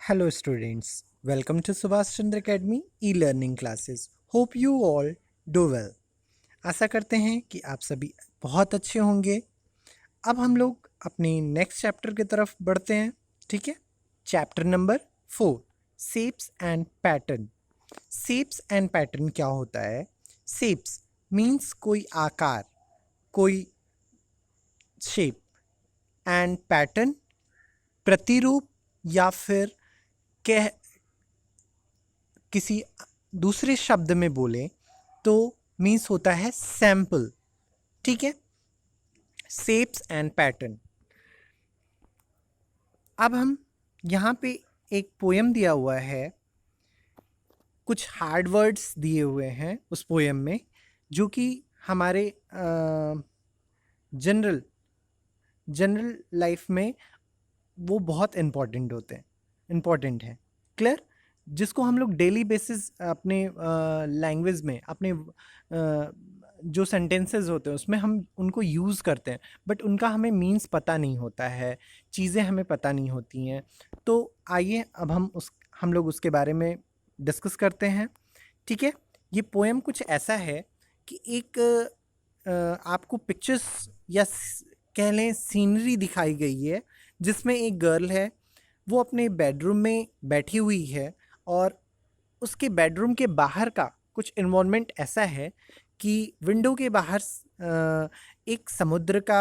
Hello students, welcome to Subhash Chandra Academy e-learning classes. Hope you all do well. आशा करते हैं कि आप सभी बहुत अच्छे होंगे। अब हम लोग अपने नेक्स्ट चैप्टर की तरफ बढ़ते हैं, ठीक है। Chapter number 4, shapes and pattern. Shapes and pattern क्या होता है? शेप्स मीन्स कोई आकार, कोई शेप, एंड पैटर्न प्रतिरूप या फिर कह किसी दूसरे शब्द में बोले तो मीन्स होता है सैंपल, ठीक है। Shapes and pattern. अब हम यहाँ पे एक पोयम दिया हुआ है, कुछ हार्ड वर्ड्स दिए हुए हैं उस पोयम में, जो कि हमारे जनरल लाइफ में वो बहुत इम्पॉर्टेंट है। क्लियर? जिसको हम लोग डेली बेसिस अपने लैंग्वेज में, अपने जो सेंटेंसेस होते हैं उसमें हम उनको यूज़ करते हैं, बट उनका हमें मीन्स पता नहीं होता है, चीज़ें हमें पता नहीं होती हैं। तो आइए अब हम लोग उसके बारे में डिस्कस करते हैं, ठीक है। ये पोएम कुछ ऐसा है कि एक आपको पिक्चर्स या कह लें सीनरी दिखाई गई है, जिसमें एक गर्ल है, वो अपने बेडरूम में बैठी हुई है और उसके बेडरूम के बाहर का कुछ इन्वायरमेंट ऐसा है कि विंडो के बाहर एक समुद्र का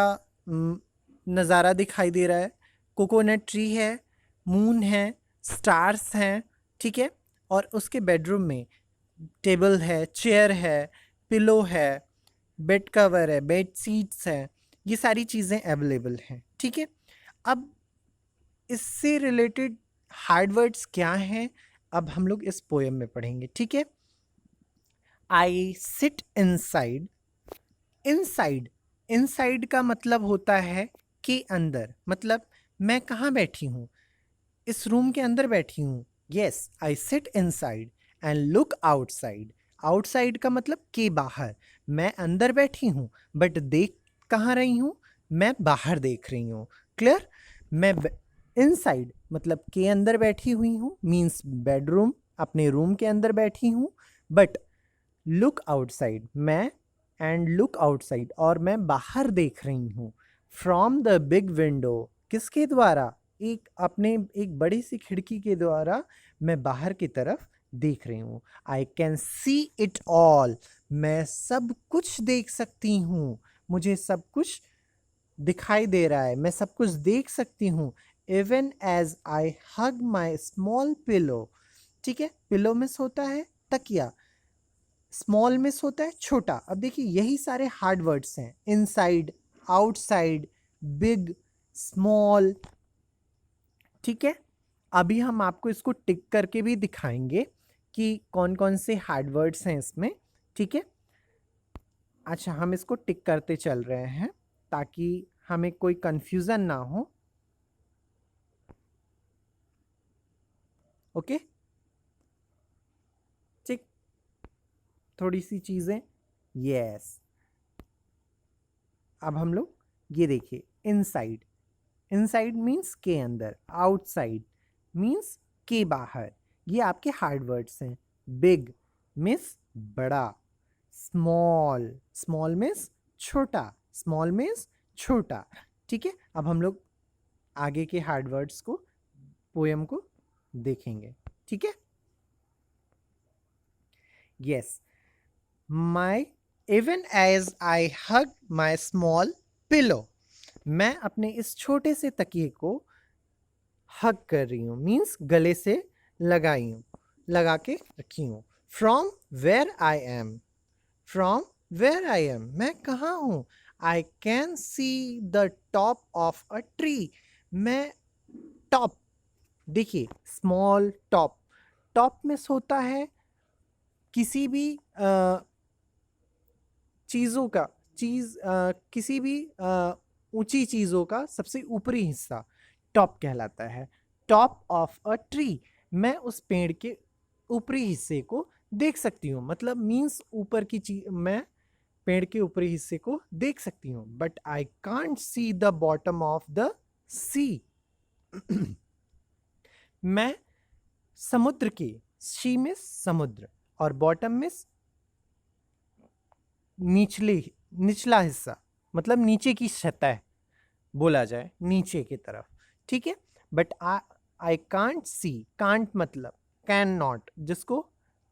नज़ारा दिखाई दे रहा है, कोकोनट ट्री है, मून है, स्टार्स हैं, ठीक है। और उसके बेडरूम में टेबल है, चेयर है, पिलो है, बेड कवर है, बेड सीट्स हैं, ये सारी चीज़ें अवेलेबल हैं, ठीक है। अब इससे रिलेटेड हार्ड वर्ड्स क्या हैं, अब हम लोग इस पोएम में पढ़ेंगे, ठीक है। I sit inside. इनसाइड का मतलब होता है के अंदर, मतलब मैं कहाँ बैठी हूँ, इस रूम के अंदर बैठी हूँ। Yes, I sit inside and look outside. Outside का मतलब के बाहर। मैं अंदर बैठी हूँ बट देख कहाँ रही हूँ, मैं बाहर देख रही हूँ। क्लियर? मैं इनसाइड मतलब के अंदर बैठी हुई हूँ, मीन्स बेडरूम, अपने रूम के अंदर बैठी हूँ। बट लुक आउटसाइड, मैं एंड लुक आउटसाइड, और मैं बाहर देख रही हूँ। फ्रॉम द बिग विंडो, किसके द्वारा? एक बड़ी सी खिड़की के द्वारा मैं बाहर की तरफ देख रही हूँ। I can see it all, मैं सब कुछ देख सकती हूँ, मुझे सब कुछ दिखाई दे रहा है, मैं सब कुछ देख सकती हूँ। Even as I hug my small pillow, ठीक है। पिलो मिस होता है तकिया, स्मॉल मिस होता है छोटा। अब देखिए यही सारे हार्ड वर्ड्स हैं, इनसाइड, आउटसाइड, बिग, स्मॉल, ठीक है। अभी हम आपको इसको टिक करके भी दिखाएंगे कि कौन कौन से हार्ड वर्ड्स हैं इसमें, ठीक है। अच्छा, हम इसको टिक करते चल रहे हैं ताकि हमें कोई कंफ्यूजन ना हो। ओके, ठीक, थोड़ी सी चीज़ें। यस, अब हम लोग ये देखिए, इनसाइड, इनसाइड मीन्स के अंदर, आउटसाइड मीन्स के बाहर, ये आपके हार्ड वर्ड्स हैं। बिग मीन्स बड़ा, स्मॉल, स्मॉल मीन्स छोटा, स्मॉल मीन्स छोटा, ठीक है। अब हम लोग आगे के हार्ड वर्ड्स को, पोएम को देखेंगे, ठीक है। Yes, my, even as I hug my small pillow, मैं अपने इस छोटे से तकिए को हग कर रही हूँ, मीन्स गले से लगाई हूँ, लगा के रखी हूँ। From where I am, from where I am, मैं कहाँ हूँ। I can see the top of a tree, मैं टॉप, देखिए स्मॉल टॉप, टॉप मिस होता है किसी भी चीज़ों का, किसी भी ऊंची चीज़ों का सबसे ऊपरी हिस्सा टॉप कहलाता है। टॉप ऑफ अ ट्री, मैं उस पेड़ के ऊपरी हिस्से को देख सकती हूँ, मतलब मीन्स ऊपर की चीज, मैं पेड़ के ऊपरी हिस्से को देख सकती हूँ। But I can't see the bottom of the sea, मैं समुद्र के, सी में समुद्र, और बॉटम में निचला हिस्सा, मतलब नीचे की सतह बोला जाए, नीचे की तरफ, ठीक है। But I can't see, can't मतलब कैन नॉट, जिसको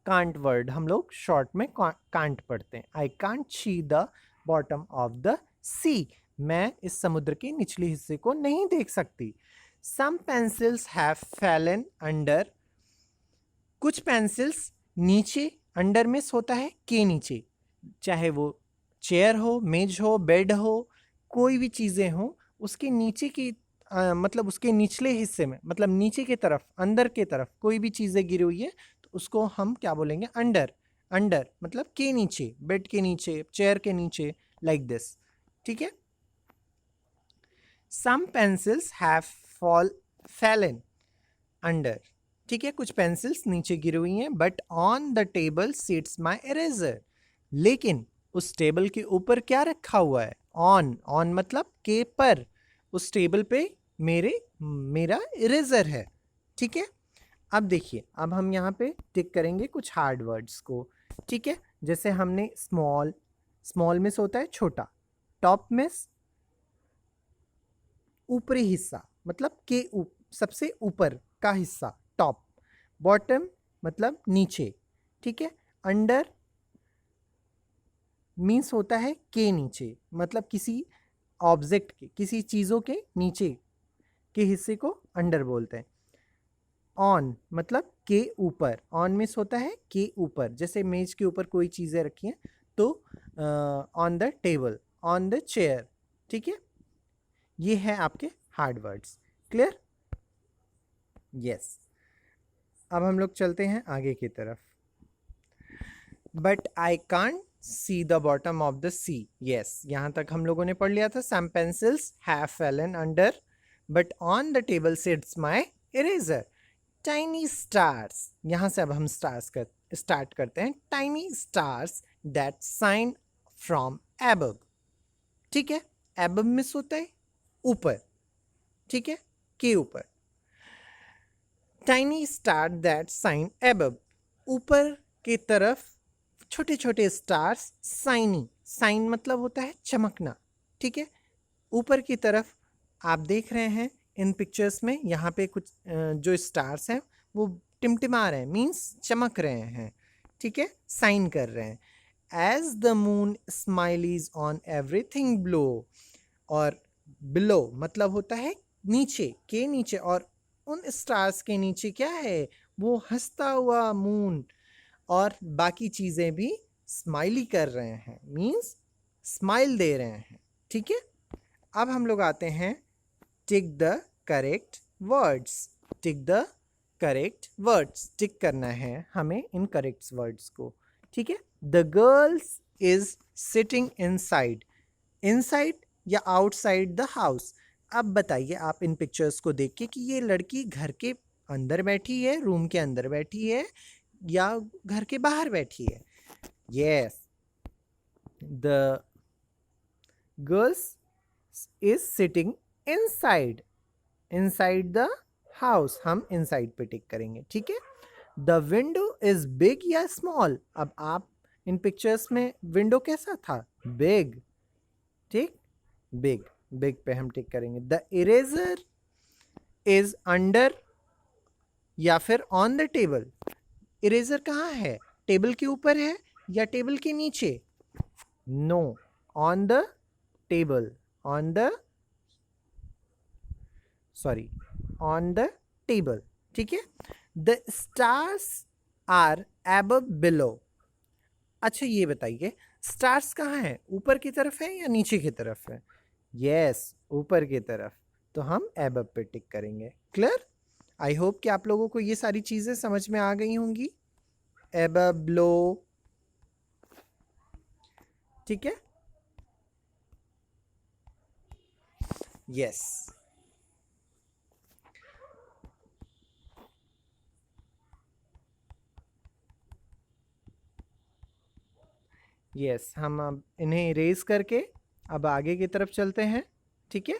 कांट वर्ड हम लोग शॉर्ट में कांट पढ़ते हैं। I can't see the bottom of the sea, मैं इस समुद्र के निचले हिस्से को नहीं देख सकती। सम पेंसिल्स हैव फैलन अंडर, कुछ पेंसिल्स नीचे, अंडर मिस होता है के नीचे, चाहे वो चेयर हो, मेज हो, बेड हो, कोई भी चीज़ें हो, उसके नीचे की मतलब उसके निचले हिस्से में, मतलब नीचे की तरफ, अंदर की तरफ कोई भी चीज़ें गिरी हुई है तो उसको हम क्या बोलेंगे? अंडर। अंडर मतलब के नीचे, बेड के नीचे, चेयर के नीचे, लाइक दिस, ठीक है। Some pencils have fallen under, ठीक है, कुछ पेंसिल्स नीचे गिरी हुई हैं। But on the table sits my eraser, लेकिन उस टेबल के ऊपर क्या रखा हुआ है? ऑन, ऑन मतलब के पर, उस टेबल पे मेरा इरेजर है, ठीक है। अब देखिए, अब हम यहाँ पे टिक करेंगे कुछ हार्ड वर्ड्स को, ठीक है। जैसे हमने स्मॉल, स्मॉल मिस होता है छोटा, टॉप मिस ऊपरी हिस्सा, मतलब के सबसे ऊपर का हिस्सा टॉप, बॉटम मतलब नीचे, ठीक है। अंडर मीन्स होता है के नीचे, मतलब किसी ऑब्जेक्ट के, किसी चीज़ों के नीचे के हिस्से को अंडर बोलते हैं। ऑन मतलब के ऊपर, ऑन मीन्स होता है के ऊपर, जैसे मेज के ऊपर कोई चीज़ें रखी हैं तो on the table, on the chair, ठीक है। ये है आपके हार्ड वर्ड्स, क्लियर? यस। अब हम लोग चलते हैं आगे की तरफ। But I can't see the bottom of the sea, yes, यहाँ तक हम लोगों ने पढ़ लिया था। Some pencils have fallen under, but on the table sits my eraser. Tiny stars, यहाँ से अब हम स्टार्ट करते हैं। Tiny stars that shine from above, ठीक है। एबव मिस होता है ऊपर, ठीक है, के ऊपर। Tiny star that shine above, ऊपर की तरफ छोटे छोटे स्टार्स, साइनी, साइन मतलब होता है चमकना, ठीक है। ऊपर की तरफ आप देख रहे हैं इन पिक्चर्स में, यहाँ पे कुछ जो स्टार्स हैं वो टिमटिमा रहे हैं, मीन्स चमक रहे हैं, ठीक है, साइन कर रहे हैं। As the moon smiles on everything below, और बिलो मतलब होता है नीचे, के नीचे, और उन स्टार्स के नीचे क्या है? वो हंसता हुआ मून और बाकी चीज़ें भी स्माइली कर रहे हैं, मीन्स स्माइल दे रहे हैं, ठीक है। अब हम लोग आते हैं tick the correct words. Tick the correct words, tick करना है हमें इन करेक्ट वर्ड्स को, ठीक है। The girls is sitting inside, inside या आउटसाइड द हाउस। अब बताइए आप इन पिक्चर्स को देख के कि ये लड़की घर के अंदर बैठी है, रूम के अंदर बैठी है, या घर के बाहर बैठी है? Yes, the girls is sitting inside, inside the house, हम इनसाइड पे टिक करेंगे, ठीक है। द विंडो इज बिग या स्मॉल, अब आप इन पिक्चर्स में विंडो कैसा था? बिग, ठीक, बिग, बिग पे हम टिक करेंगे। द इरेजर इज अंडर या फिर ऑन द टेबल, इरेजर कहाँ है? टेबल के ऊपर है या टेबल के नीचे? No, on the table, on the, sorry, on the table, ठीक है। The stars are above below, अच्छा ये बताइए स्टार्स कहाँ है? ऊपर की तरफ है या नीचे की तरफ है? यस, ऊपर की तरफ, तो हम एबव पे टिक करेंगे, क्लियर? आई होप कि आप लोगों को ये सारी चीज़ें समझ में आ गई होंगी। एबव, बिलो, ठीक है, यस। यस, हम अब इन्हें इरेज करके अब आगे की तरफ चलते हैं, ठीक है।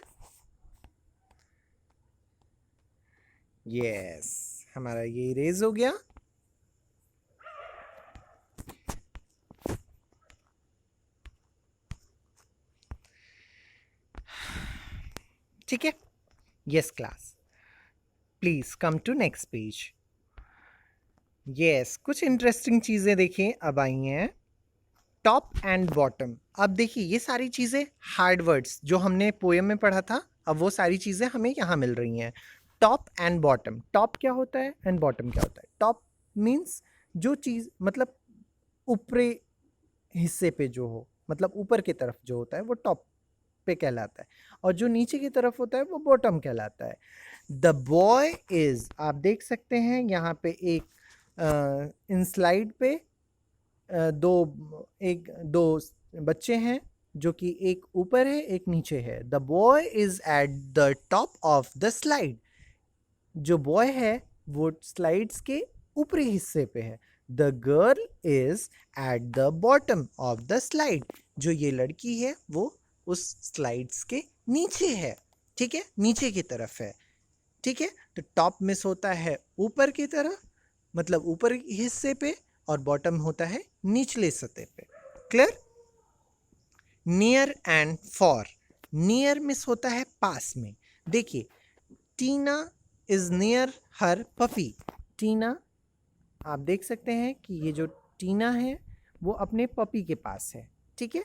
यस, हमारा ये इरेज हो गया। ठीक है, yes class, please come to next page. Yes, कुछ इंटरेस्टिंग चीजें देखिए अब आई हैं। Top and bottom. अब देखिए ये सारी चीजें हार्ड वर्ड्स जो हमने पोएम में पढ़ा था, अब वो सारी चीजें हमें यहाँ मिल रही हैं। Top and bottom. टॉप क्या होता है एंड बॉटम क्या होता है? टॉप मीन्स जो चीज मतलब ऊपरी हिस्से पे जो हो, मतलब ऊपर की तरफ जो होता है वो टॉप पे कहलाता है, और जो नीचे की तरफ होता है वो बॉटम कहलाता है। द बॉय इज, आप देख सकते हैं यहाँ पे एक इन स्लाइड पे दो बच्चे हैं जो कि एक ऊपर है एक नीचे है। The boy is at the top of the slide. जो बॉय है वो स्लाइड्स के ऊपरी हिस्से पे है। The girl is at the bottom of the slide. जो ये लड़की है वो उस स्लाइड्स के नीचे है, ठीक है, नीचे की तरफ है। ठीक है, तो टॉप मिस होता है ऊपर की तरफ, मतलब ऊपर हिस्से पे, और बॉटम होता है निचले सतह पे। Clear? Near and for. Near miss होता है पास में। देखिए, टीना इज नियर हर पपी। टीना, आप देख सकते हैं कि ये जो टीना है वो अपने पपी के पास है। ठीक है,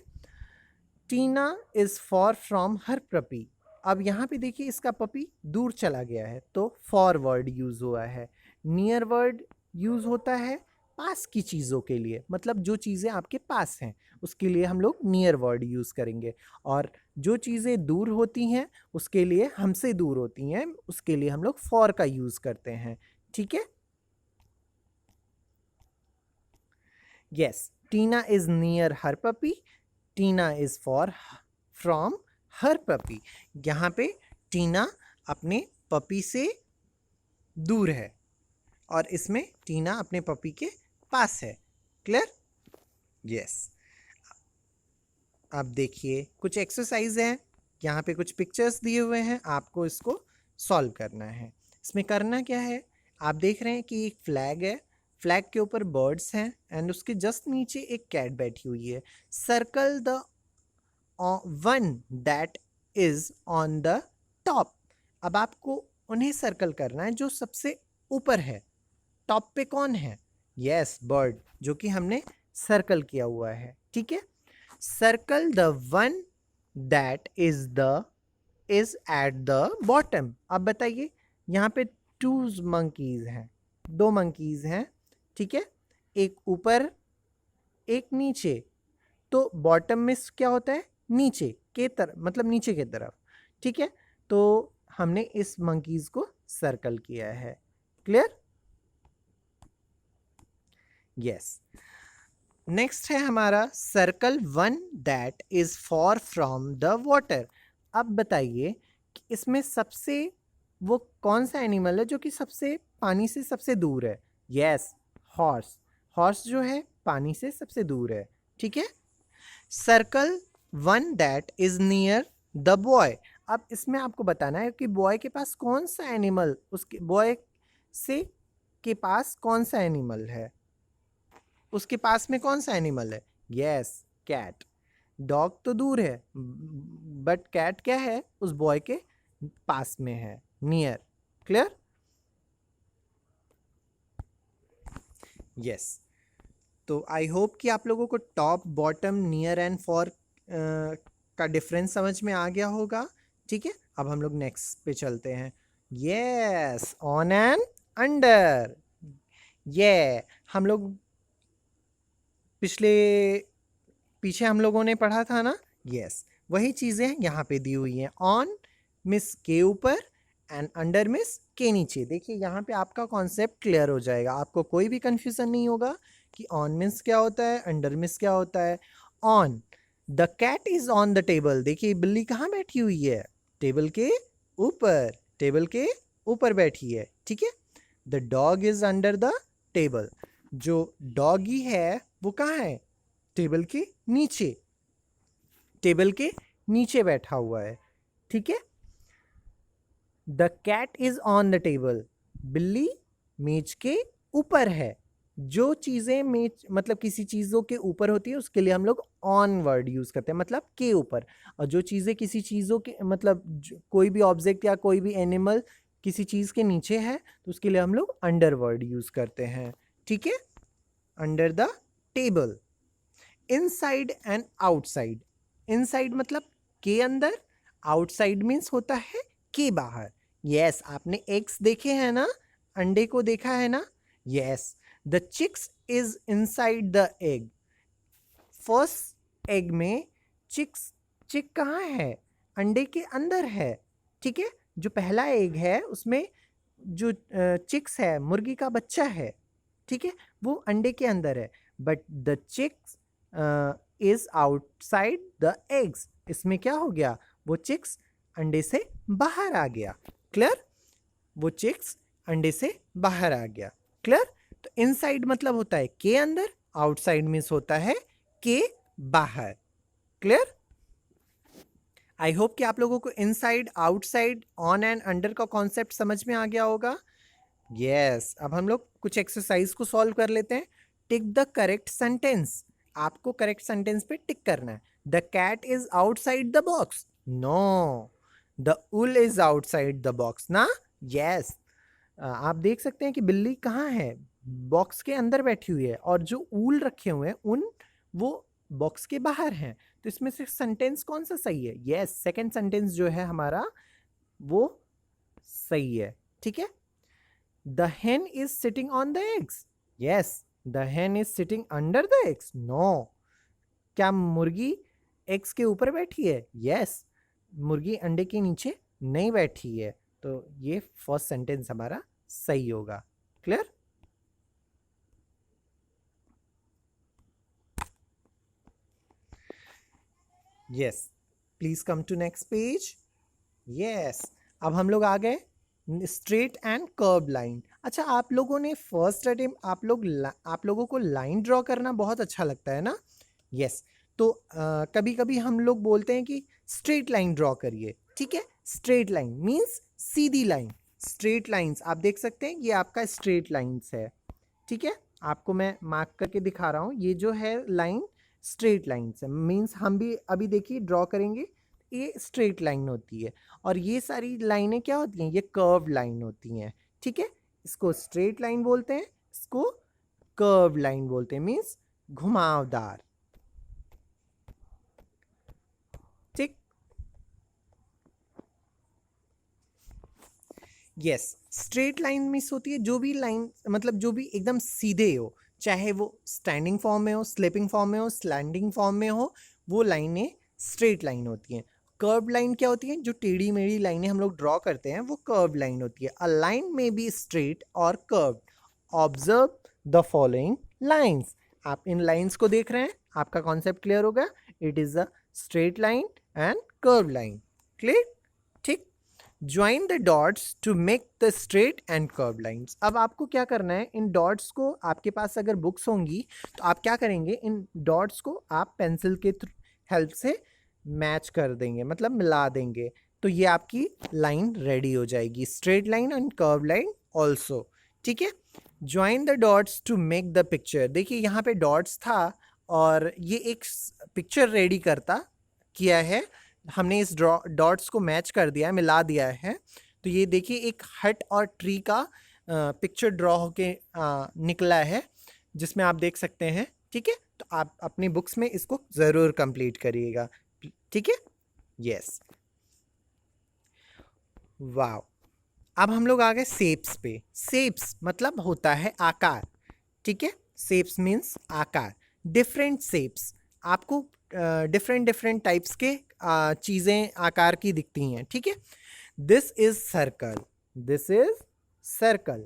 Tina is far from her puppy. अब यहाँ पे देखिए इसका पपी दूर चला गया है तो फॉर वर्ड यूज हुआ है। नियर वर्ड यूज होता है पास की चीज़ों के लिए, मतलब जो चीज़ें आपके पास हैं उसके लिए हम लोग नियर वर्ड यूज़ करेंगे, और जो चीज़ें दूर होती हैं उसके लिए, हमसे दूर होती हैं उसके लिए हम लोग फॉर का यूज़ करते हैं। ठीक है, yes, Tina is near her puppy, Tina is far from her puppy. यहाँ पे टीना अपने पपी से दूर है और इसमें टीना अपने पपी के पास है। क्लियर? यस। अब देखिए कुछ एक्सरसाइज है, यहाँ पे कुछ पिक्चर्स दिए हुए हैं, आपको इसको सॉल्व करना है। इसमें करना क्या है, आप देख रहे हैं कि एक फ्लैग है, फ्लैग के ऊपर बर्ड्स हैं एंड उसके जस्ट नीचे एक कैट बैठी हुई है। Circle the one that is on the top. अब आपको उन्हें सर्कल करना है जो सबसे ऊपर है। टॉप पे कौन है? यस, बर्ड, जो कि हमने सर्कल किया हुआ है। ठीक है, circle the one that is at the bottom. अब बताइए, यहाँ पे टू मंकीज हैं, दो मंकीज हैं। ठीक है, एक ऊपर एक नीचे, तो बॉटम में क्या होता है? नीचे के तरफ, मतलब नीचे के तरफ। ठीक है, तो हमने इस मंकीज को सर्कल किया है। क्लियर? यस। नेक्स्ट है हमारा circle one that is far from the water. अब बताइए कि इसमें सबसे वो कौन सा एनिमल है जो कि सबसे पानी से सबसे दूर है? Yes, horse. हॉर्स जो है पानी से सबसे दूर है। ठीक है, circle one that is near the boy. अब इसमें आपको बताना है कि बॉय के पास कौन सा एनिमल, उसके बॉय से के पास कौन सा एनिमल है, उसके पास में कौन सा एनिमल है? Yes, cat. डॉग तो दूर है बट कैट क्या है, उस बॉय के पास में है, नियर। क्लियर? यस, तो आई होप कि आप लोगों को top, bottom, near and for का डिफरेंस समझ में आ गया होगा। ठीक है, अब हम लोग नेक्स्ट पे चलते हैं। Yes, on and under. ये हम लोग पीछे हम लोगों ने पढ़ा था ना। यस, वही चीज़ें यहाँ पे दी हुई हैं। ऑन मिस के ऊपर एंड अंडर मिस के नीचे। देखिए यहाँ पे आपका कॉन्सेप्ट क्लियर हो जाएगा, आपको कोई भी कंफ्यूजन नहीं होगा कि ऑन मिस क्या होता है, अंडर मिस क्या होता है। On, the cat is on the table. देखिए बिल्ली कहाँ बैठी हुई है? टेबल के ऊपर, टेबल के ऊपर बैठी है। ठीक है, the dog is under the table. जो डॉगी है वो कहाँ है? टेबल के नीचे, टेबल के नीचे बैठा हुआ है। ठीक है, the cat is on the table. बिल्ली मेज के ऊपर है। जो चीज़ें मेज मतलब किसी चीज़ों के ऊपर होती है उसके लिए हम लोग ऑन वर्ड यूज़ करते हैं, मतलब के ऊपर। और जो चीज़ें किसी चीज़ों के मतलब कोई भी ऑब्जेक्ट या कोई भी एनिमल किसी चीज़ के नीचे है तो उसके लिए हम लोग अंडर वर्ड यूज़ करते हैं। ठीक है, under the table. Inside and outside. Inside मतलब के अंदर, आउटसाइड मीन्स होता है के बाहर। यस, आपने एग्स देखे हैं ना, अंडे को देखा है ना। Yes, the chicks is inside the egg. First egg में चिक कहाँ है? अंडे के अंदर है। ठीक है, जो पहला एग है उसमें जो चिक्स है, मुर्गी का बच्चा है, ठीक है, वो अंडे के अंदर है। But the chicks is outside the eggs. इसमें क्या हो गया? वो चिक्स अंडे से बाहर आ गया। क्लियर? वो चिक्स अंडे से बाहर आ गया। क्लियर? तो इनसाइड मतलब होता है के अंदर, आउटसाइड मीन्स होता है के बाहर। क्लियर? आई होप कि आप लोगों को inside, outside, on and under का कॉन्सेप्ट समझ में आ गया होगा। यस, अब हम लोग कुछ एक्सरसाइज को सॉल्व कर लेते हैं। Tick the correct sentence. आपको करेक्ट सेंटेंस पे टिक करना है। The cat is outside the box. No, the owl is outside the box ना। यस, आप देख सकते हैं कि बिल्ली कहाँ है? बॉक्स के अंदर बैठी हुई है, और जो ऊल रखे हुए हैं उन वो बॉक्स के बाहर हैं। तो इसमें से सेंटेंस कौन सा सही है? यस, सेकंड सेंटेंस जो है हमारा वो सही है। ठीक है, the hen is sitting on the eggs. Yes, the hen is sitting under the eggs. No, क्या मुर्गी एग्स के ऊपर बैठी है? यस, मुर्गी अंडे के नीचे नहीं बैठी है। तो ये फर्स्ट सेंटेंस हमारा सही होगा। Clear? Yes, please come to next page. Yes, अब हम लोग आ गए स्ट्रेट एंड कर्व लाइन। अच्छा, आप लोगों ने फर्स्ट अटेम्प्ट आप लोगों को लाइन ड्रॉ करना बहुत अच्छा लगता है ना। यस, तो कभी कभी हम लोग बोलते हैं कि स्ट्रेट लाइन ड्रॉ करिए। ठीक है, स्ट्रेट लाइन मीन्स सीधी लाइन। स्ट्रेट लाइंस आप देख सकते हैं, ये आपका स्ट्रेट लाइंस है। ठीक है, आपको मैं मार्क करके दिखा रहा हूँ। ये जो है लाइन स्ट्रेट लाइंस है, मीन्स हम भी अभी देखिए ड्रॉ करेंगे, ये स्ट्रेट लाइन होती है। और ये सारी लाइनें क्या होती हैं? ये कर्व लाइन होती हैं। ठीक है, इसको स्ट्रेट लाइन बोलते हैं, इसको कर्व लाइन बोलते हैं, मीन्स घुमावदार। ठीक, यस, स्ट्रेट लाइन मीन्स होती है जो भी लाइन मतलब जो भी एकदम सीधे हो, चाहे वो स्टैंडिंग फॉर्म में हो, स्लिपिंग फॉर्म में हो, स्लैंडिंग फॉर्म में हो, वो लाइनें स्ट्रेट लाइन होती हैं। कर्व लाइन क्या होती है? जो टेढ़ी मेढ़ी लाइनें हम लोग ड्रॉ करते हैं वो कर्व लाइन होती है। अ लाइन में बी स्ट्रेट और curve. Observe the following lines. आप इन लाइन्स को देख रहे हैं, आपका कॉन्सेप्ट क्लियर होगा। It is a straight line and curve line. Clear? ठीक, join the dots to make the straight and curve lines. अब आपको क्या करना है, इन डॉट्स को, आपके पास अगर बुक्स होंगी तो आप क्या करेंगे, इन डॉट्स को आप पेंसिल के हेल्प से मैच कर देंगे, मतलब मिला देंगे। तो ये आपकी लाइन रेडी हो जाएगी, straight line and curve line also. ठीक है, join the dots to make the picture. देखिए यहाँ पे डॉट्स था और ये एक पिक्चर रेडी किया है। हमने इस डॉट्स को मैच कर दिया है, मिला दिया है। तो ये देखिए एक हट और ट्री का पिक्चर ड्रॉ होके निकला है, जिसमें आप देख सकते हैं। ठीक है, तो आप अपनी बुक्स में इसको ज़रूर कंप्लीट करिएगा। ठीक है, यस, वाव। अब हम लोग आ गए शेप्स पे। शेप्स मतलब होता है आकार। ठीक है, शेप्स मीन्स आकार। डिफरेंट शेप्स, आपको डिफरेंट डिफरेंट टाइप्स के चीज़ें आकार की दिखती हैं। ठीक है, this is circle, this is circle.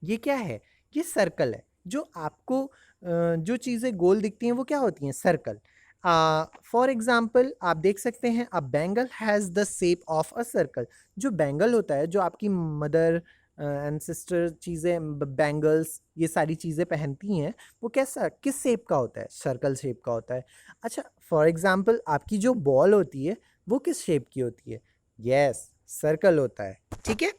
ये क्या है? ये सर्कल है। जो आपको जो चीज़ें गोल दिखती हैं वो क्या होती हैं? सर्कल। फॉर एग्जाम्पल आप देख सकते हैं, a bangle has the shape of a circle. जो बैंगल होता है, जो आपकी मदर एंड सिस्टर चीज़ें, बैंगल्स, ये सारी चीज़ें पहनती हैं, वो कैसा, किस शेप का होता है? सर्कल शेप का होता है। अच्छा, फॉर एग्जाम्पल आपकी जो बॉल होती है वो किस शेप की होती है? यस, सर्कल होता है। ठीक है,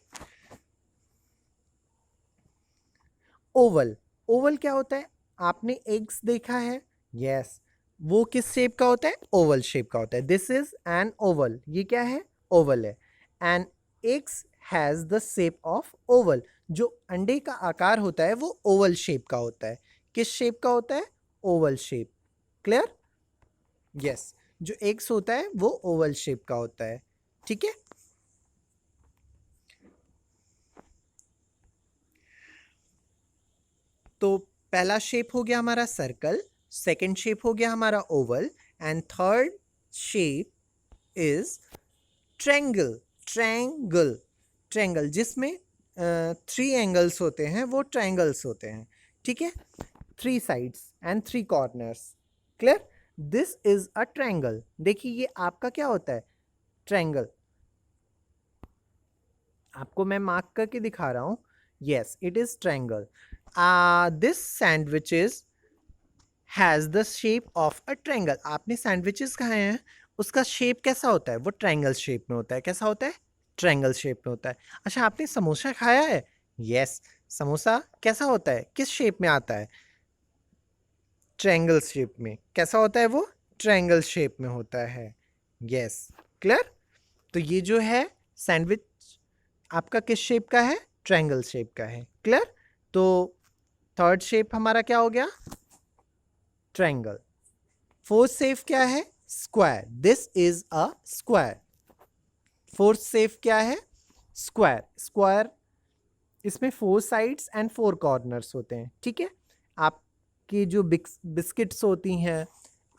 ओवल, ओवल क्या होता है? आपने एग्स देखा है? यस, वो किस शेप का होता है? ओवल शेप का होता है। दिस इज एन ओवल, ये क्या है? ओवल है। And eggs has the shape of Oval, जो अंडे का आकार होता है वो ओवल शेप का होता है। किस शेप का होता है? Oval shape. क्लियर? यस, जो एग्स होता है वो ओवल शेप का होता है। ठीक है, तो पहला शेप हो गया हमारा सर्कल, सेकंड शेप हो गया हमारा Oval, and third shape is triangle. Triangle, triangle जिसमें 3 एंगल्स होते हैं, वो ट्रायंगल्स होते हैं। ठीक है, 3 sides and 3 corners. Clear? This is a triangle. देखिए ये आपका क्या होता है? ट्रायंगल। आपको मैं मार्क करके दिखा रहा हूं। Yes, it is triangle. This sandwiches has the shape of a triangle. आपने सैंडविचेस खाए हैं, उसका शेप कैसा होता है? वो ट्रायंगल शेप में होता है। कैसा होता है? ट्रायंगल शेप में होता है। अच्छा, आपने समोसा खाया है? यस, समोसा कैसा होता है? किस शेप में आता है? ट्रायंगल शेप में। कैसा होता है वो? ट्रायंगल शेप में होता है। Yes, clear? तो ये जो है सैंडविच आपका किस शेप का है? ट्रायंगल शेप का है। क्लियर? तो थर्ड शेप हमारा क्या हो गया? ट्रायंगल। फोर्थ शेप क्या है? Square. This is a square. Fourth shape क्या है? स्क्वायर। स्क्वायर, इसमें 4 साइड्स एंड 4 कॉर्नर्स होते हैं। ठीक है, आपकी जो बिस्किट्स होती हैं,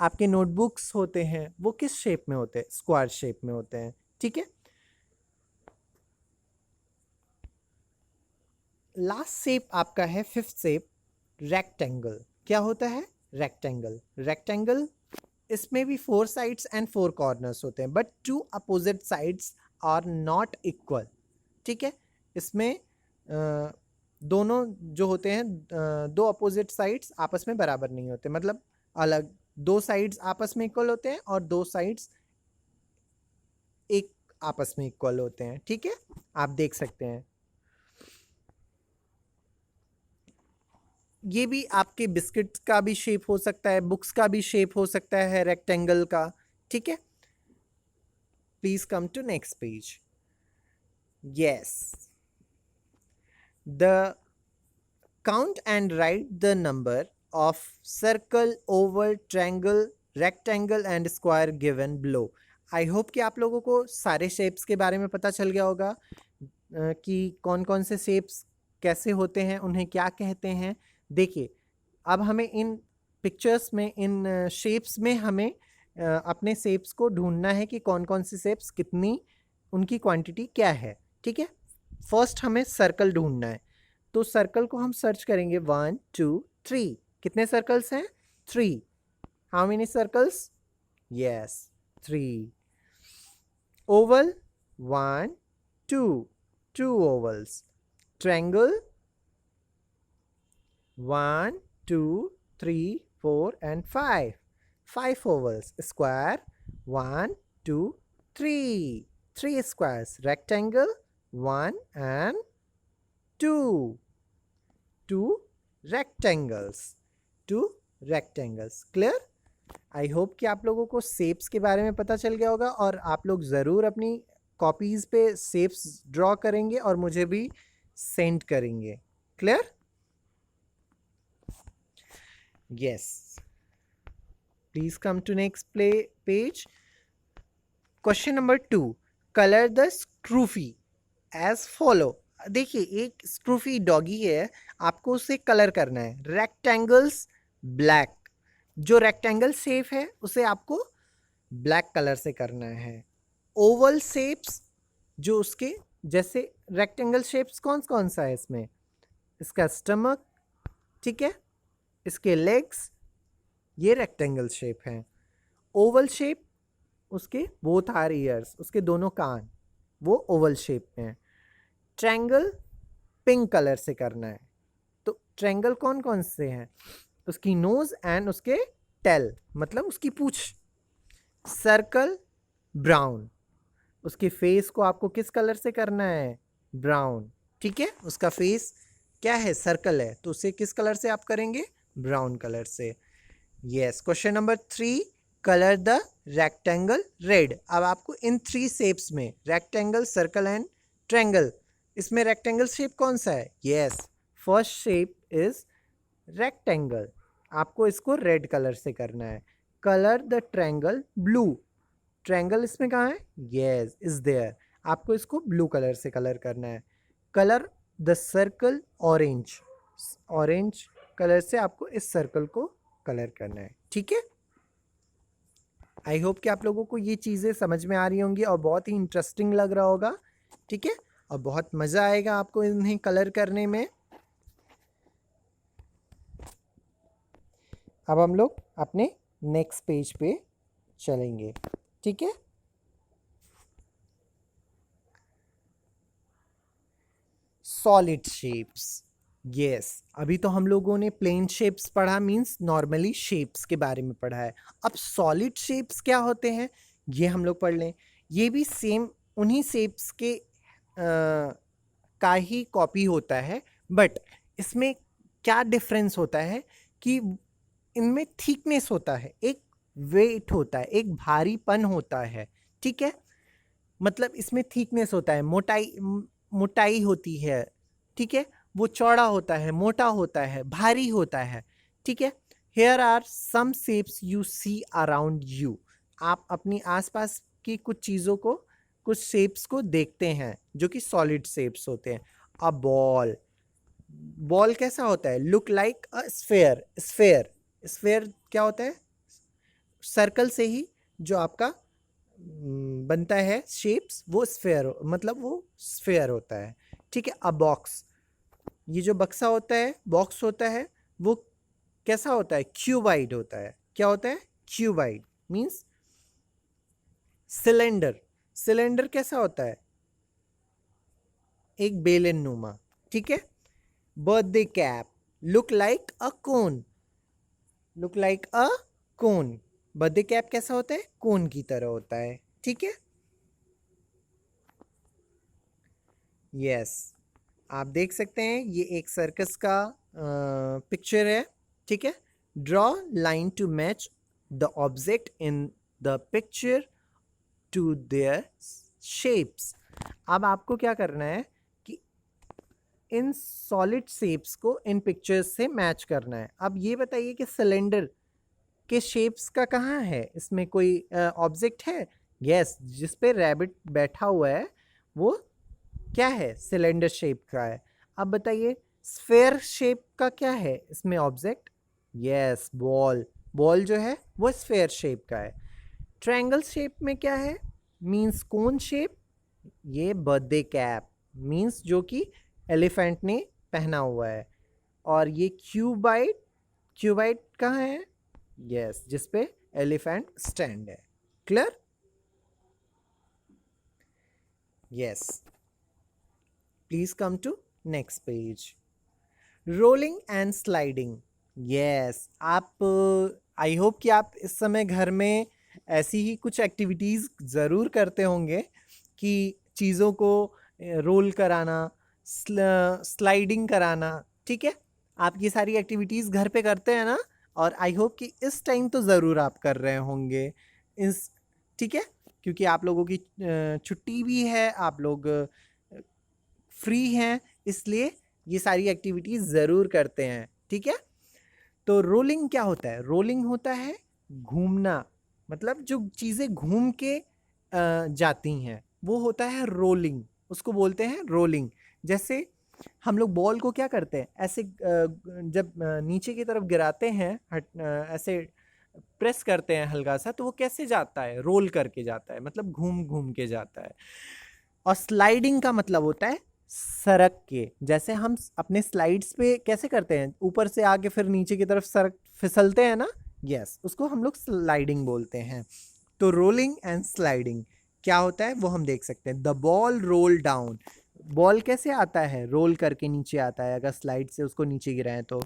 आपके नोटबुक्स होते हैं, वो किस शेप में होते हैं? स्क्वायर शेप में होते हैं। ठीक है, लास्ट शेप आपका है फिफ्थ शेप, रेक्टेंगल। क्या होता है? रेक्टेंगल। रेक्टेंगल, इसमें भी 4 साइड्स एंड 4 कॉर्नर्स होते हैं, but 2 opposite sides are not equal. ठीक है, इसमें दोनों जो होते हैं, 2 अपोजिट साइड्स आपस में बराबर नहीं होते, मतलब अलग। 2 साइड्स आपस में इक्वल होते हैं और 2 साइड्स एक आपस में इक्वल होते हैं। ठीक है, आप देख सकते हैं। ये भी आपके बिस्किट का भी शेप हो सकता है, बुक्स का भी शेप हो सकता है रेक्टेंगल का। ठीक है, please come to next page. Yes, the count and write the number of circle, oval, triangle, rectangle and square given below. I hope कि आप लोगों को सारे शेप्स के बारे में पता चल गया होगा कि कौन कौन से शेप्स कैसे होते हैं, उन्हें क्या कहते हैं। देखिए, अब हमें इन पिक्चर्स में, इन शेप्स में हमें अपने शेप्स को ढूंढना है कि कौन कौन से शेप्स कितनी, उनकी क्वांटिटी क्या है। ठीक है, फर्स्ट हमें सर्कल ढूंढना है, तो सर्कल को हम सर्च करेंगे। 1 2 3। कितने सर्कल्स हैं? 3। How many circles? Yes, 3। Oval, 1 2, 2 ovals. Triangle, 1 2 3 4 and 5, 5 ovals. Square, 1 2 3, 3 squares. Rectangle, 1 and 2, 2 rectangles, 2 rectangles. Clear? I hope कि आप लोगों को शेप्स के बारे में पता चल गया होगा, और आप लोग ज़रूर अपनी कॉपीज़ पे शेप्स ड्रॉ करेंगे और मुझे भी सेंड करेंगे। Clear? Yes, please come to next page. Question number 2, colour the scruffy as follow. देखिए, एक स्क्रूफी डॉगी है, आपको उसे कलर करना है। रेक्टेंगल्स ब्लैक, जो रेक्टेंगल शेप है उसे आपको ब्लैक कलर से करना है। ओवल शेप्स, जो उसके जैसे रेक्टेंगल शेप्स कौन कौन सा है इसमें? इसका स्टमक, ठीक है, इसके लेग्स, ये रेक्टेंगल शेप है। ओवल शेप, उसके बोथ आर ईयर्स, उसके दोनों कान, वो ओवल शेप में है। ट्रायंगल पिंक कलर से करना है। तो ट्रायंगल कौन कौन से हैं? उसकी नोज एंड उसके टेल, मतलब उसकी पूंछ। सर्कल ब्राउन, उसके फेस को आपको किस कलर से करना है? ब्राउन। ठीक है, उसका फेस क्या है, सर्कल है, तो उसे किस कलर से आप करेंगे, ब्राउन कलर से। Yes, question number 3, colour the rectangle red. अब आपको इन 3 शेप्स में, रेक्टेंगल, सर्कल एंड ट्रायंगल, इसमें रेक्टेंगल शेप कौन सा है, yes, first shape is rectangle, आपको इसको रेड कलर से करना है। Colour the triangle blue, triangle इसमें कहाँ है, यस इज देयर, आपको इसको ब्लू कलर से कलर करना है। Colour the circle orange, orange colour से आपको इस सर्कल को कलर करना है, ठीक है। आई होप कि आप लोगों को ये चीज़ें समझ में आ रही होंगी और बहुत ही इंटरेस्टिंग लग रहा होगा, ठीक है, और बहुत मज़ा आएगा आपको इन्हें कलर करने में। अब हम लोग अपने नेक्स्ट पेज पे चलेंगे, ठीक है। सॉलिड शेप्स, यस, अभी तो हम लोगों ने प्लेन शेप्स पढ़ा, मींस नॉर्मली शेप्स के बारे में पढ़ा है। अब सॉलिड शेप्स क्या होते हैं ये हम लोग पढ़ लें। ये भी सेम उन्हीं शेप्स के का ही कॉपी होता है, बट इसमें क्या डिफरेंस होता है कि इनमें थिकनेस होता है, एक वेट होता है, एक भारीपन होता है, ठीक है। मतलब इसमें थिकनेस होता है, मोटाई होती है, ठीक है, वो चौड़ा होता है, मोटा होता है, भारी होता है, ठीक है। Here are some shapes you see around you, आप अपनी आसपास की कुछ चीज़ों को, कुछ शेप्स को देखते हैं जो कि सॉलिड शेप्स होते हैं। अ बॉल, बॉल कैसा होता है, look like a sphere, sphere, sphere क्या होता है, सर्कल से ही जो आपका बनता है शेप्स, वो स्फेयर, मतलब वो स्फेयर होता है, ठीक है। अ बॉक्स, ये जो बक्सा होता है, बॉक्स होता है, वो कैसा होता है, क्यूबाइड होता है, क्या होता है, क्यूबाइड, मींस सिलेंडर, सिलेंडर कैसा होता है, एक बेलन नुमा, ठीक है। Birthday cap, look like a cone, look like a cone, birthday cap कैसा होता है, कोन की तरह होता है, ठीक है। यस, आप देख सकते हैं ये एक सर्कस का पिक्चर है, ठीक है। Draw line to match the object in the picture to their shapes. अब आपको क्या करना है कि इन सॉलिड शेप्स को इन पिक्चर्स से मैच करना है। अब ये बताइए कि सिलेंडर के शेप्स का कहाँ है, इसमें कोई ऑब्जेक्ट है, यस, जिस पे रैबिट बैठा हुआ है वो क्या है, सिलेंडर शेप का है। अब बताइए स्फेयर शेप का क्या है इसमें ऑब्जेक्ट, यस, बॉल, बॉल जो है वो स्फेयर शेप का है। ट्रायंगल शेप में क्या है, मींस कोन शेप, ये बर्थडे कैप, मींस जो कि एलिफेंट ने पहना हुआ है। और ये क्यूबाइड, क्यूबाइड कहाँ है, यस, जिस पे एलिफेंट स्टैंड है, clear, yes. Please come to next page. Rolling and sliding, yes, आप आई होप कि आप इस समय घर में ऐसी ही कुछ एक्टिविटीज़ ज़रूर करते होंगे कि चीज़ों को रोल कराना, स्लाइडिंग कराना, ठीक है। आप ये सारी एक्टिविटीज़ घर पे करते हैं ना, और आई होप कि इस टाइम तो ज़रूर आप कर रहे होंगे इस, ठीक है, क्योंकि आप लोगों की छुट्टी भी है, आप लोग फ्री हैं, इसलिए ये सारी एक्टिविटीज़ ज़रूर करते हैं, ठीक है। तो रोलिंग क्या होता है, रोलिंग होता है घूमना, मतलब जो चीज़ें घूम के जाती हैं वो होता है रोलिंग, उसको बोलते हैं रोलिंग। जैसे हम लोग बॉल को क्या करते हैं, ऐसे जब नीचे की तरफ गिराते हैं, ऐसे प्रेस करते हैं हल्का सा, तो वो कैसे जाता है, रोल करके जाता है, मतलब घूम घूम के जाता है। और स्लाइडिंग का मतलब होता है सरक के, जैसे हम अपने स्लाइड्स पे कैसे करते हैं, ऊपर से आके फिर नीचे की तरफ सरक फिसलते हैं ना, यस, उसको हम लोग स्लाइडिंग बोलते हैं। तो रोलिंग एंड स्लाइडिंग क्या होता है वो हम देख सकते हैं। The ball roll down, ball कैसे आता है, रोल करके नीचे आता है, अगर स्लाइड से उसको नीचे गिराएं तो।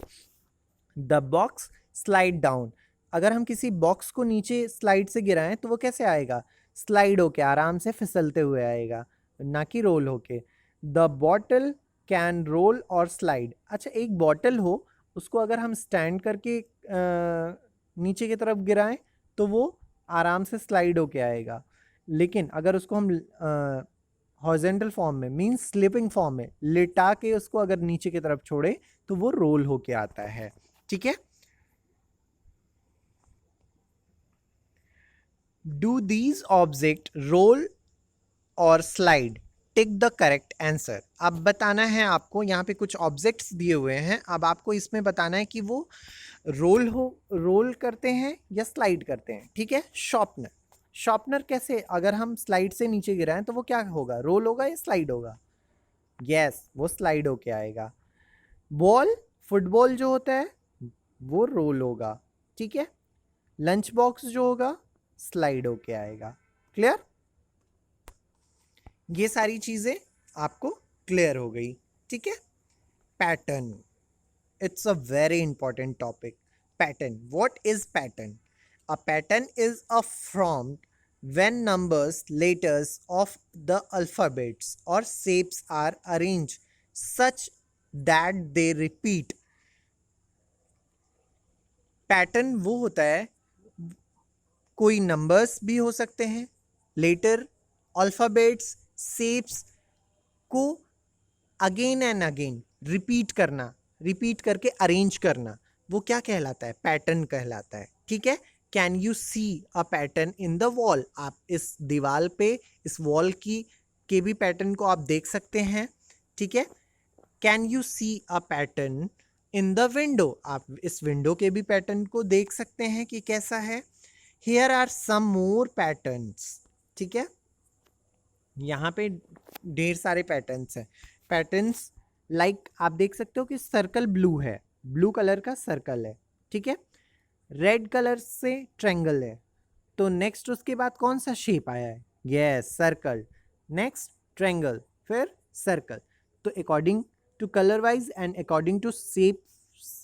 द बॉक्स स्लाइड डाउन, अगर हम किसी बॉक्स को नीचे स्लाइड से गिराएं तो वो कैसे आएगा, स्लाइड होके आराम से फिसलते हुए आएगा, ना कि रोल होके। द बॉटल कैन रोल और स्लाइड। अच्छा, एक बॉटल हो, उसको अगर हम स्टैंड करके नीचे की तरफ गिराएं तो वो आराम से स्लाइड होके आएगा, लेकिन अगर उसको हम हॉरिजॉन्टल फॉर्म में मींस स्लिपिंग फॉर्म में लेटा के उसको अगर नीचे की तरफ छोड़े तो वो रोल होके आता है। ठीक है। डू दीज ऑब्जेक्ट रोल और slide? Tick the correct answer. अब बताना है आपको, यहाँ पे कुछ ऑब्जेक्ट्स दिए हुए हैं, अब आपको इसमें बताना है कि वो रोल करते हैं या स्लाइड करते हैं। ठीक है। शॉर्पनर, शॉर्पनर कैसे, अगर हम स्लाइड से नीचे गिराएं तो वो क्या होगा, रोल होगा या स्लाइड होगा? यस, वो स्लाइड होके आएगा। बॉल, फुटबॉल जो होता है वो रोल होगा। ठीक है। लंच बॉक्स जो होगा स्लाइड होके आएगा। क्लियर? ये सारी चीजें आपको क्लियर हो गई। ठीक है। Pattern, it's a very important topic. Pattern, what is pattern? A pattern is a form when numbers, letters of the alphabets or shapes are arranged such that they repeat. Pattern वो होता है, कोई numbers भी हो सकते हैं, letter, alphabets, shapes को again and again repeat करना, रिपीट करके अरेंज करना, वो क्या कहलाता है? पैटर्न कहलाता है। ठीक है। Can you see a pattern in the wall? आप इस दीवार पे, इस वॉल की के भी पैटर्न को आप देख सकते हैं। ठीक है। Can you see a pattern in the window? आप इस विंडो के भी पैटर्न को देख सकते हैं कि कैसा है। Here are some more patterns. ठीक है। यहाँ पे ढेर सारे पैटर्न्स हैं। पैटर्न्स लाइक आप देख सकते हो कि सर्कल ब्लू है, ब्लू कलर का सर्कल है। ठीक है। रेड कलर से ट्रायंगल है, तो नेक्स्ट उसके बाद कौन सा शेप आया है? Yes, circle. नेक्स्ट ट्रायंगल, फिर सर्कल। तो according to colour wise and according to shape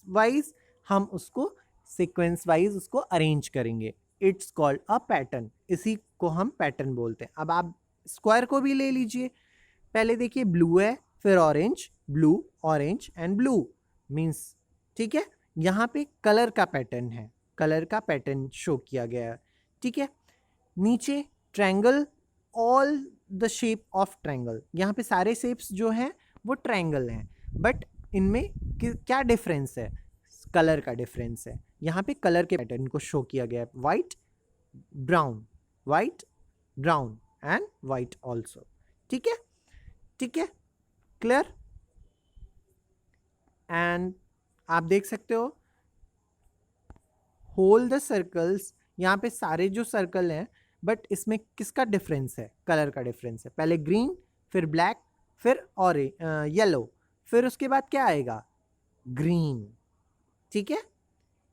wise हम उसको सीक्वेंस वाइज उसको अरेंज करेंगे। It's called a pattern. इसी को हम पैटर्न बोलते हैं। अब आप स्क्वायर को भी ले लीजिए। पहले देखिए, ब्लू है, फिर orange, blue, orange and blue means. ठीक है। यहाँ पे कलर का पैटर्न है, कलर का पैटर्न शो किया गया है। ठीक है। नीचे triangle, all the shape of triangle, यहाँ पे सारे शेप्स जो हैं वो ट्रायंगल हैं, बट इनमें क्या डिफरेंस है? कलर का डिफरेंस है। यहाँ पे कलर के पैटर्न को शो किया गया है, white, brown, white, brown and white also. ठीक है। ठीक है। क्लियर? एंड आप देख सकते हो होल द सर्कल्स, यहाँ पे सारे जो सर्कल हैं, बट इसमें किसका डिफरेंस है? कलर का डिफरेंस है। पहले ग्रीन, फिर ब्लैक, फिर ऑरेंज, येलो, फिर उसके बाद क्या आएगा? ग्रीन। ठीक है।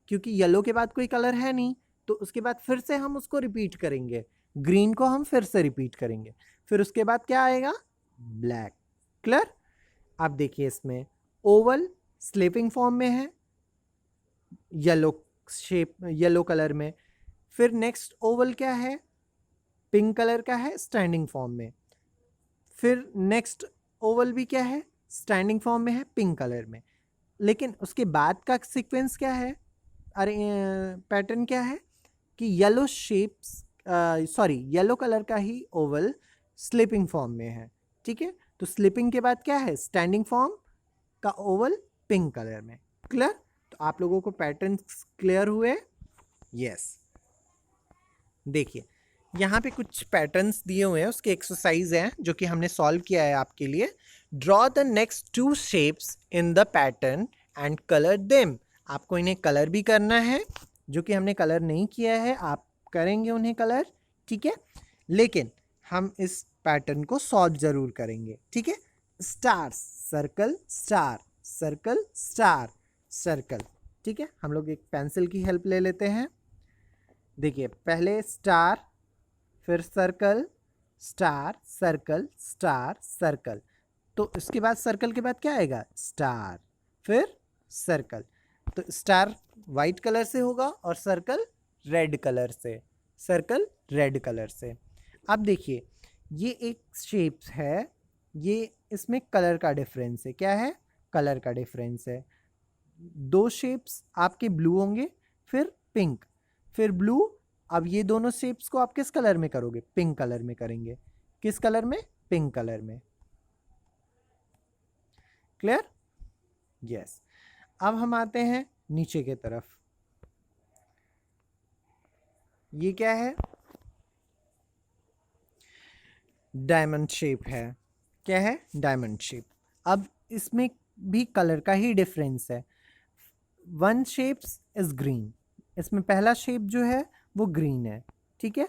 क्योंकि येलो के बाद कोई कलर है नहीं, तो उसके बाद फिर से हम उसको रिपीट करेंगे, ग्रीन को हम फिर से रिपीट करेंगे, फिर उसके बाद क्या आएगा? ब्लैक। क्लियर? आप देखिए, इसमें ओवल स्लीपिंग फॉर्म में है, येलो शेप, येलो कलर में। फिर नेक्स्ट ओवल क्या है? पिंक कलर का है, स्टैंडिंग फॉर्म में। फिर नेक्स्ट ओवल भी क्या है? स्टैंडिंग फॉर्म में है, पिंक कलर में। लेकिन उसके बाद का सीक्वेंस क्या है? अरे पैटर्न क्या है कि yellow shapes, sorry, yellow colour का ही ओवल स्लीपिंग फॉर्म में है। ठीक है। तो स्लीपिंग के बाद क्या है? स्टैंडिंग फॉर्म का ओवल पिंक कलर में। क्लियर? तो आप लोगों को पैटर्न क्लियर हुए? यस। देखिए, यहाँ पे कुछ पैटर्न्स दिए हुए हैं, उसके एक्सरसाइज हैं जो कि हमने सॉल्व किया है आपके लिए। Draw the next 2 shapes in the pattern and colour them. आपको इन्हें कलर भी करना है, जो कि हमने कलर नहीं किया है, आप करेंगे उन्हें कलर। ठीक है। लेकिन हम इस पैटर्न को सॉल्व जरूर करेंगे। ठीक है। Star, circle, star, circle, star, circle. ठीक है। हम लोग एक पेंसिल की हेल्प ले लेते हैं। देखिए, पहले स्टार, फिर circle, star, circle, star, circle. तो इसके बाद सर्कल के बाद क्या आएगा? स्टार, फिर सर्कल। तो स्टार वाइट कलर से होगा और सर्कल रेड कलर से, सर्कल रेड कलर से। अब देखिए, ये एक शेप्स है, ये इसमें कलर का डिफरेंस है। क्या है? कलर का डिफरेंस है। दो शेप्स आपके ब्लू होंगे, फिर पिंक, फिर ब्लू। अब ये दोनों शेप्स को आप किस कलर में करोगे? पिंक कलर में करेंगे। किस कलर में? पिंक कलर में। क्लियर? यस। अब हम आते हैं नीचे की तरफ। ये क्या है? डायमंड शेप है। क्या है? Diamond shape. अब इसमें भी कलर का ही डिफरेंस है। वन शेप्स इज ग्रीन, इसमें पहला शेप जो है वो ग्रीन है, ठीक है।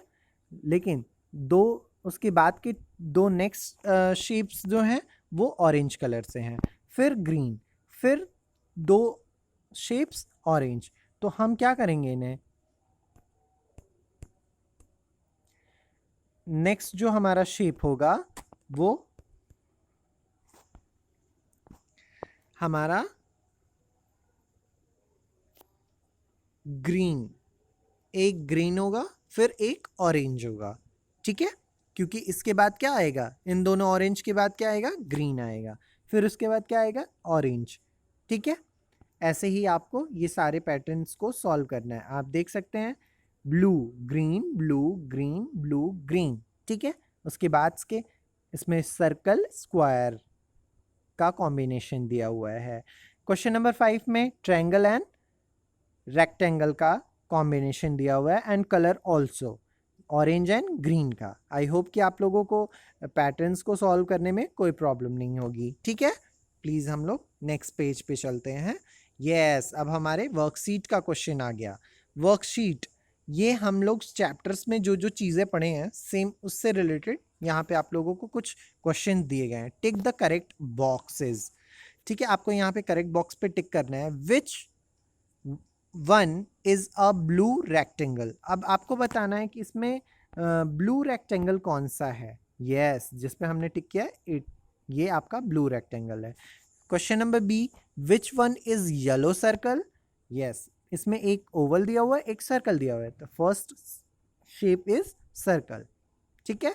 लेकिन दो उसके बाद के दो नेक्स्ट शेप्स जो हैं वो ऑरेंज कलर से हैं, फिर ग्रीन, फिर दो शेप्स ऑरेंज। तो हम क्या करेंगे इन्हें? नेक्स्ट जो हमारा शेप होगा वो हमारा ग्रीन, एक ग्रीन होगा फिर एक ऑरेंज होगा, ठीक है। क्योंकि इसके बाद क्या आएगा? इन दोनों ऑरेंज के बाद क्या आएगा? ग्रीन आएगा, फिर उसके बाद क्या आएगा? ऑरेंज, ठीक है। ऐसे ही आपको ये सारे पैटर्न्स को सॉल्व करना है। आप देख सकते हैं blue green blue green blue green, ठीक है। उसके बाद के इसमें सर्कल स्क्वायर का कॉम्बिनेशन दिया हुआ है। क्वेश्चन नंबर 5 में ट्रायंगल एंड रेक्टेंगल का कॉम्बिनेशन दिया हुआ है and colour also orange and green का। आई होप कि आप लोगों को पैटर्न्स को सॉल्व करने में कोई प्रॉब्लम नहीं होगी, ठीक है। प्लीज़ हम लोग नेक्स्ट पेज पे चलते हैं। यस, अब हमारे वर्कशीट का क्वेश्चन आ गया। वर्कशीट, ये हम लोग चैप्टर्स में जो जो चीज़ें पढ़े हैं सेम उससे रिलेटेड यहाँ पे आप लोगों को कुछ क्वेश्चन दिए गए हैं। टिक द करेक्ट बॉक्सेस, ठीक है। आपको यहाँ पे करेक्ट बॉक्स पे टिक करना है। विच one is a blue rectangle. अब आपको बताना है कि इसमें ब्लू रेक्टेंगल कौन सा है। यस, जिस पे हमने टिक किया है ये आपका ब्लू रेक्टेंगल है। Question number B, which one is yellow circle. Yes, इसमें एक ओवल दिया हुआ है, एक सर्कल दिया हुआ है, तो फर्स्ट शेप इज सर्कल, ठीक है।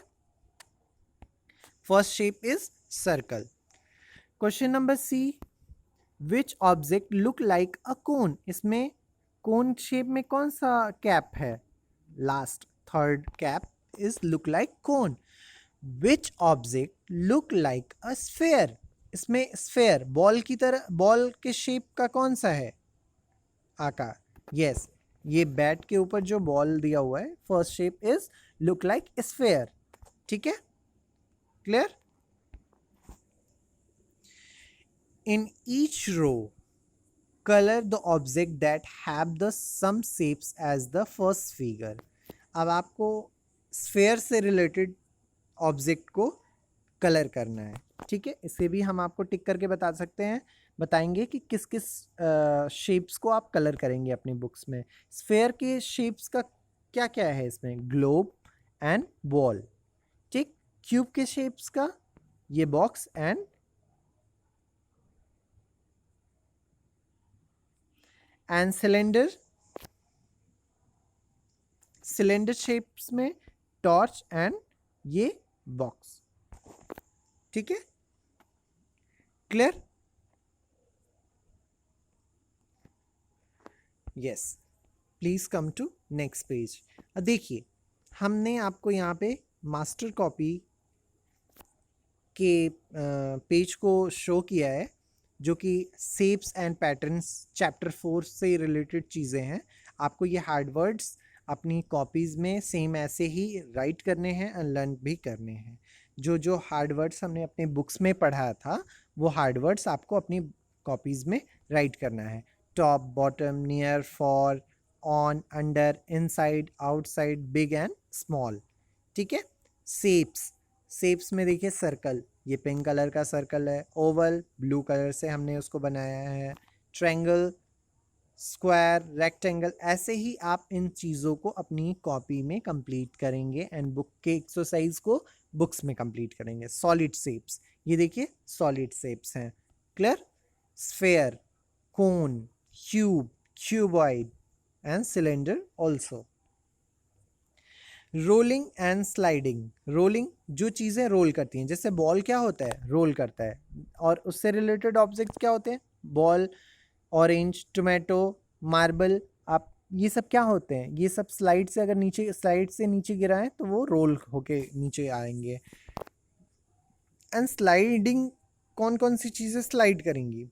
First shape is circle. Question number C, which object look like a cone. इसमें कोन शेप में कौन सा कैप है? Last third cap is look like cone. Which object look like a sphere. इसमें sphere ball की तरह, ball के shape का कौन सा है आकार? यस, ये बैट के ऊपर जो बॉल दिया हुआ है, first shape is look like sphere, ठीक है। Clear? In each row color the object that have the same shapes as the first figure। अब आपको स्फेयर से रिलेटेड ऑब्जेक्ट को कलर करना है, ठीक है। इसे भी हम आपको टिक करके बता सकते हैं, बताएंगे कि किस किस शेप्स को आप कलर करेंगे अपनी बुक्स में। स्फेयर के शेप्स का क्या क्या है इसमें? ग्लोब एंड बॉल, ठीक। क्यूब के शेप्स का ये box and cylinder, cylinder shapes में टॉर्च एंड ये बॉक्स, ठीक है। Clear? Yes, please come to next page. देखिए, हमने आपको यहाँ पे मास्टर कॉपी के पेज को शो किया है, जो कि शेप्स एंड पैटर्न्स चैप्टर 4 से रिलेटेड चीज़ें हैं। आपको ये हार्ड वर्ड्स अपनी कॉपीज़ में सेम ऐसे ही राइट करने हैं और लर्न भी करने हैं। जो जो हार्ड वर्ड्स हमने अपने बुक्स में पढ़ा था वो हार्ड वर्ड्स आपको अपनी कॉपीज़ में राइट करना है। Top, bottom, near, for, on, under, inside, outside, big and small, ठीक है। शेप्स, शेप्स में देखिए सर्कल, ये पिंक कलर का सर्कल है। ओवल, ब्लू कलर से हमने उसको बनाया है। ट्रायंगल, स्क्वायर, रेक्टेंगल, ऐसे ही आप इन चीज़ों को अपनी कॉपी में कंप्लीट करेंगे एंड बुक के एक्सरसाइज को बुक्स में कंप्लीट करेंगे। सॉलिड शेप्स, ये देखिए सॉलिड शेप्स हैं। Clear? Sphere, cone, cube, cuboid and cylinder also. Rolling and sliding. Rolling, जो चीज़ें रोल करती हैं, जैसे बॉल क्या होता है, रोल करता है, और उससे रिलेटेड ऑब्जेक्ट्स क्या होते हैं, बॉल, ऑरेंज, टोमेटो, मार्बल। आप ये सब क्या होते हैं, ये सब स्लाइड से अगर नीचे, स्लाइड से नीचे गिराएं तो वो रोल होके नीचे आएंगे। एंड स्लाइडिंग, कौन कौन सी चीज़ें स्लाइड करेंगी,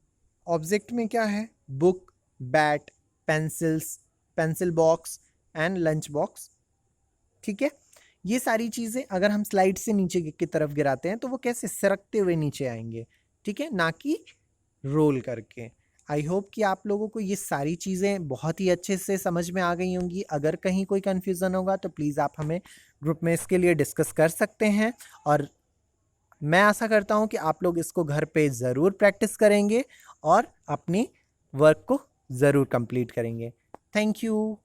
ऑब्जेक्ट में क्या है, book, bat, pencils, pencil box and lunch box. ठीक है, ये सारी चीज़ें अगर हम स्लाइड से नीचे की तरफ गिराते हैं तो वो कैसे सरकते हुए नीचे आएंगे, ठीक है, ना कि रोल करके। आई होप कि आप लोगों को ये सारी चीज़ें बहुत ही अच्छे से समझ में आ गई होंगी। अगर कहीं कोई कन्फ्यूज़न होगा तो प्लीज़ आप हमें ग्रुप में इसके लिए डिस्कस कर सकते हैं, और मैं आशा करता हूँ कि आप लोग इसको घर पे ज़रूर प्रैक्टिस करेंगे और अपनी वर्क को ज़रूर कंप्लीट करेंगे। Thank you.